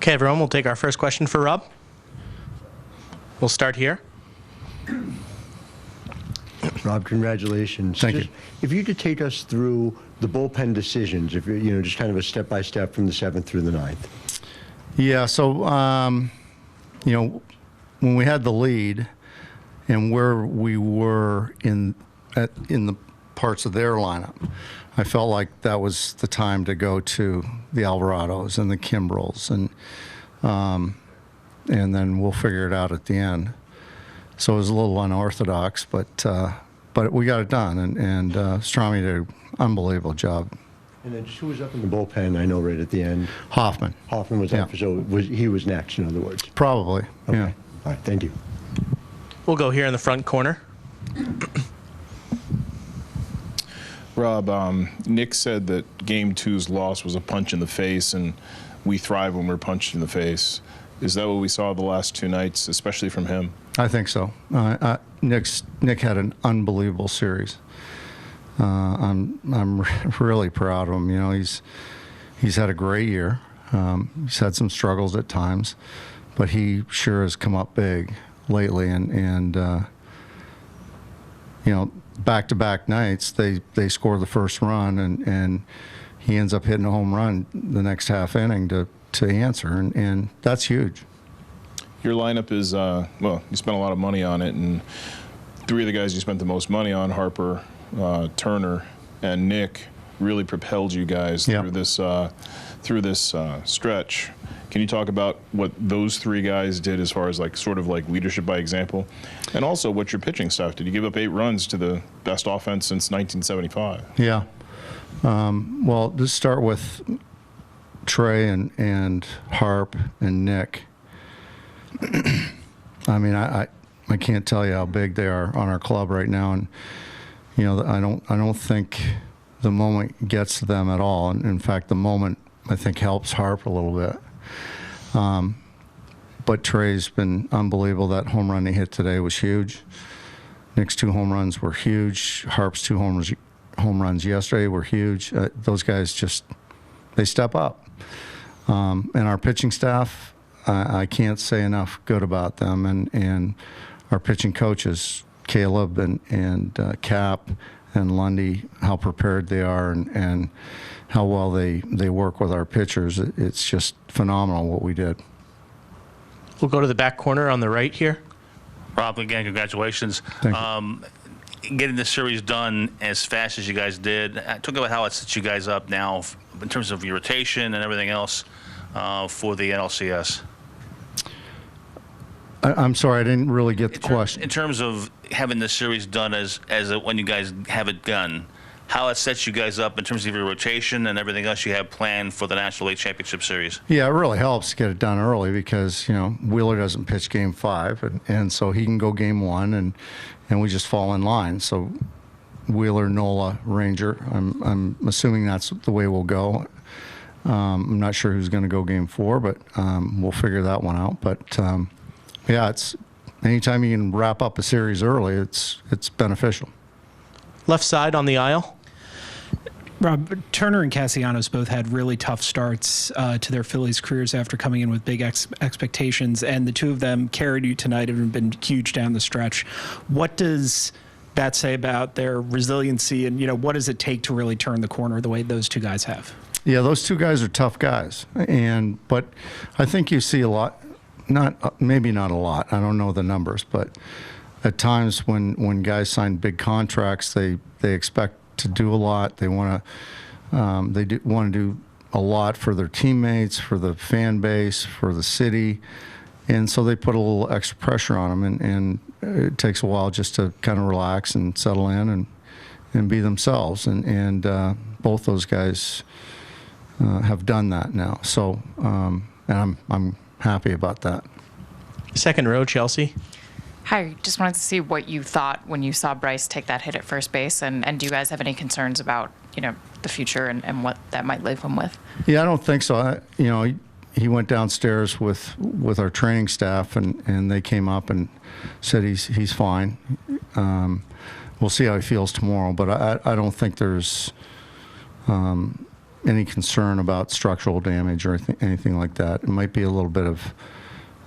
Okay, everyone, we'll take our first question for Rob. We'll start here. Rob, congratulations. Thank you. If you could take us through the bullpen decisions, if you're, just kind of a step-by-step from the 7th through the 9th. Yeah, so, when we had the lead and where we were in the parts of their lineup, I felt like that was the time to go to the Alvarados and the Kimbrels, and then we'll figure it out at the end. So it was a little unorthodox, but we got it done, and Strami did an unbelievable job. And then just who was up in the bullpen, I know, right at the end? Hoffman. Hoffman was up, so he was next, in other words? Probably, okay. Yeah. All right, thank you. We'll go here in the front corner. Rob, Nick said that Game 2's loss was a punch in the face, and we thrive when we're punched in the face. Is that what we saw the last 2 nights, especially from him? I think so. Nick had an unbelievable series. I'm really proud of him. He's had a great year. He's had some struggles at times, but he sure has come up big lately. And back-to-back nights, they score the first run, and he ends up hitting a home run the next half inning to answer, and that's huge. Your lineup is, you spent a lot of money on it, and 3 of the guys you spent the most money on, Harper, Turner, and Nick, really propelled you guys through this stretch. Can you talk about what those 3 guys did as far as sort of leadership by example, and also what your pitching staff did? You give up 8 runs to the best offense since 1975. Yeah. Well, let's start with Trey and Harp and Nick. I mean, I can't tell you how big they are on our club right now, and I don't think the moment gets to them at all. And in fact, the moment I think helps Harp a little bit. But Trey's been unbelievable. That home run he hit today was huge. Nick's 2 home runs were huge. Harp's 2 home runs yesterday were huge. Those guys they step up. And our pitching staff, I can't say enough good about them. And our pitching coaches, Caleb and Cap and Lundy, how prepared they are and how well they work with our pitchers. It's just phenomenal what we did. We'll go to the back corner on the right here. Rob, again, congratulations. Thank you. Getting the series done as fast as you guys did. Talk about how it sets you guys up now in terms of your rotation and everything else for the NLCS. I'm sorry, I didn't really get the question. In terms of having the series done as when you guys have it done, how it sets you guys up in terms of your rotation and everything else you have planned for the National League Championship Series? Yeah, it really helps to get it done early because, Wheeler doesn't pitch Game 5, and so he can go Game 1, and we just fall in line. So Wheeler, Nola, Ranger, I'm assuming that's the way we'll go. I'm not sure who's going to go Game 4, but we'll figure that one out. But, yeah, it's anytime you can wrap up a series early, it's beneficial. Left side on the aisle. Rob, Turner and Castellanos both had really tough starts to their Phillies careers after coming in with big expectations, and the 2 of them carried you tonight and have been huge down the stretch. What does that say about their resiliency, and what does it take to really turn the corner the way those 2 guys have? Yeah, those 2 guys are tough guys, but I think you see a lot. Maybe not a lot. I don't know the numbers, but at times when guys sign big contracts, they expect to do a lot. They want to do a lot for their teammates, for the fan base, for the city, and so they put a little extra pressure on them. And it takes a while just to kind of relax and settle in and be themselves. And both those guys have done that now. So and I'm happy about that. Second row, Chelsea. Hi, just wanted to see what you thought when you saw Bryce take that hit at first base, and do you guys have any concerns about, the future and what that might leave him with? Yeah, I don't think so. He went downstairs with our training staff, and they came up and said he's fine. We'll see how he feels tomorrow, but I don't think there's any concern about structural damage or anything like that. It might be a little bit of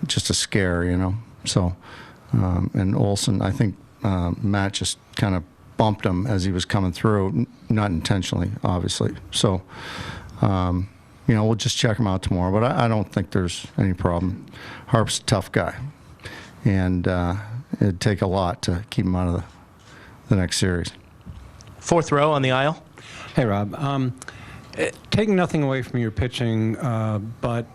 just a scare, you know. So, and Olsen, I think Matt just kind of bumped him as he was coming through, not intentionally, obviously. So, you know, we'll just check him out tomorrow. But I don't think there's any problem. Harp's a tough guy, and it'd take a lot to keep him out of the next series. Fourth row on the aisle. Hey, Rob. Taking nothing away from your pitching, but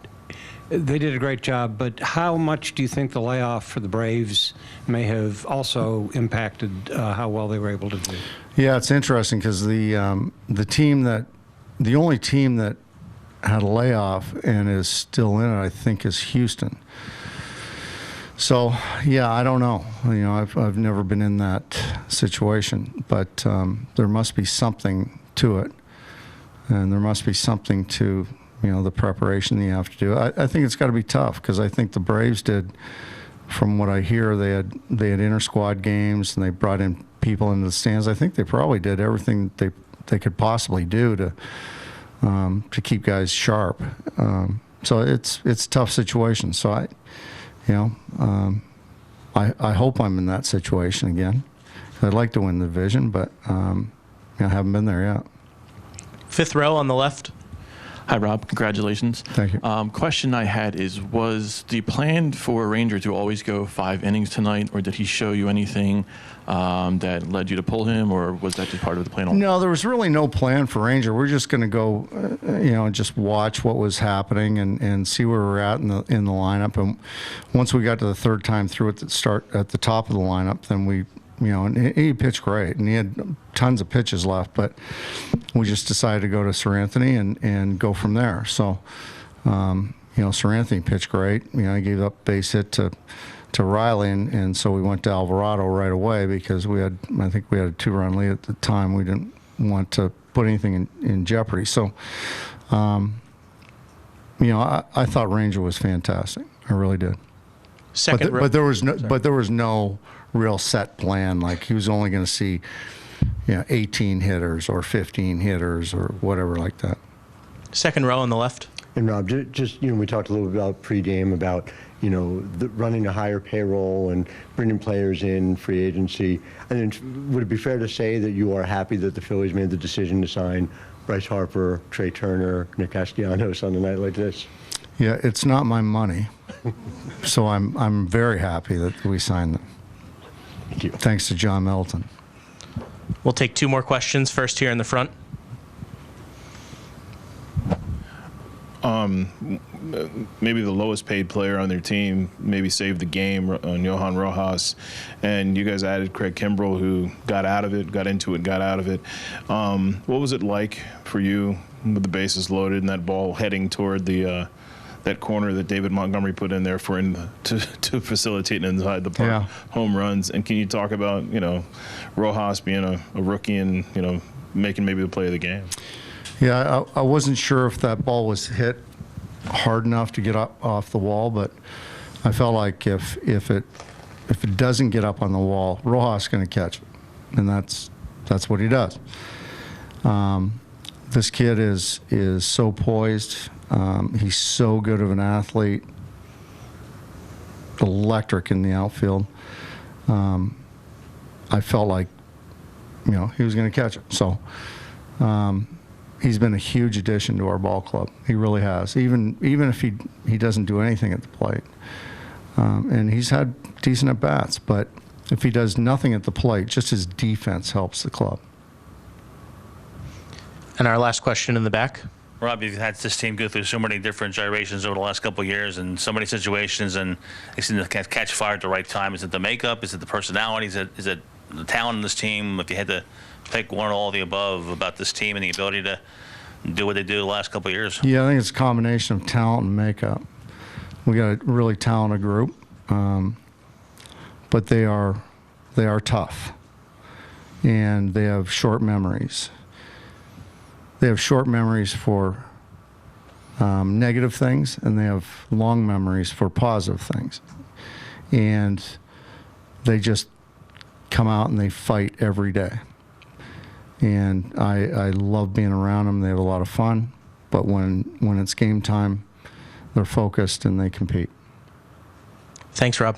they did a great job. But how much do you think the layoff for the Braves may have also impacted how well they were able to do? Yeah, it's interesting because the only team that had a layoff and is still in it, I think, is Houston. So, yeah, I don't know. You know, I've never been in that situation, but there must be something to it, and there must be something to, you know, the preparation that you have to do. I think it's got to be tough because I think the Braves did, from what I hear, they had inter-squad games and they brought in people into the stands. I think they probably did everything they could possibly do to keep guys sharp. So it's a tough situation. So I hope I'm in that situation again. I'd like to win the division, but I haven't been there yet. Fifth row on the left. Hi, Rob. Congratulations. Thank you. Question I had is, was the plan for Ranger to always go 5 innings tonight, or did he show you anything that led you to pull him, or was that just part of the plan? No, there was really no plan for Ranger. We're just going to go, just watch what was happening and see where we're at in the lineup. And once we got to the third time through at the top of the lineup, then we. And he pitched great, and he had tons of pitches left, but we just decided to go to Sir Anthony and go from there. So, Sir Anthony pitched great. He gave up base hit to Riley, and so we went to Alvarado right away because I think we had a 2-run lead at the time. We didn't want to put anything in jeopardy. So, I thought Ranger was fantastic. I really did. Second row. But there was no real set plan. Like he was only going to see, 18 hitters or 15 hitters or whatever like that. Second row on the left. And Rob, just we talked a little bit about pregame about running a higher payroll and bringing players in, free agency. And would it be fair to say that you are happy that the Phillies made the decision to sign Bryce Harper, Trey Turner, Nick Castellanos on a night like this? Yeah, it's not my money, so I'm very happy that we signed them. Thank you. Thanks to John Middleton. We'll take 2 more questions. First here in the front. Maybe the lowest paid player on their team maybe saved the game on Johan Rojas, and you guys added Craig Kimbrell, who got out of it, got into it, got out of it. What was it like for you with the bases loaded and that ball heading toward the that corner that David Montgomery put in there to facilitate inside the park home runs? And can you talk about Rojas being a rookie and making maybe the play of the game? Yeah, I wasn't sure if that ball was hit hard enough to get up off the wall, but I felt like if it doesn't get up on the wall, Rojas is going to catch it, and that's what he does. This kid is so poised. He's so good of an athlete, electric in the outfield. I felt like, he was going to catch it. So he's been a huge addition to our ball club. He really has, even if he doesn't do anything at the plate. And he's had decent at-bats, but if he does nothing at the plate, just his defense helps the club. And our last question in the back. Rob, you've had this team go through so many different gyrations over the last couple of years and so many situations, and they seem to catch fire at the right time. Is it the makeup? Is it the personality? Is it the talent in this team? If you had to pick one or all of the above about this team and the ability to do what they do the last couple of years? Yeah, I think it's a combination of talent and makeup. We got a really talented group, but they are tough, and they have short memories. They have short memories for negative things, and they have long memories for positive things. And they just come out and they fight every day. and I love being around them. They have a lot of fun, but when it's game time, they're focused and they compete. Thanks, Rob.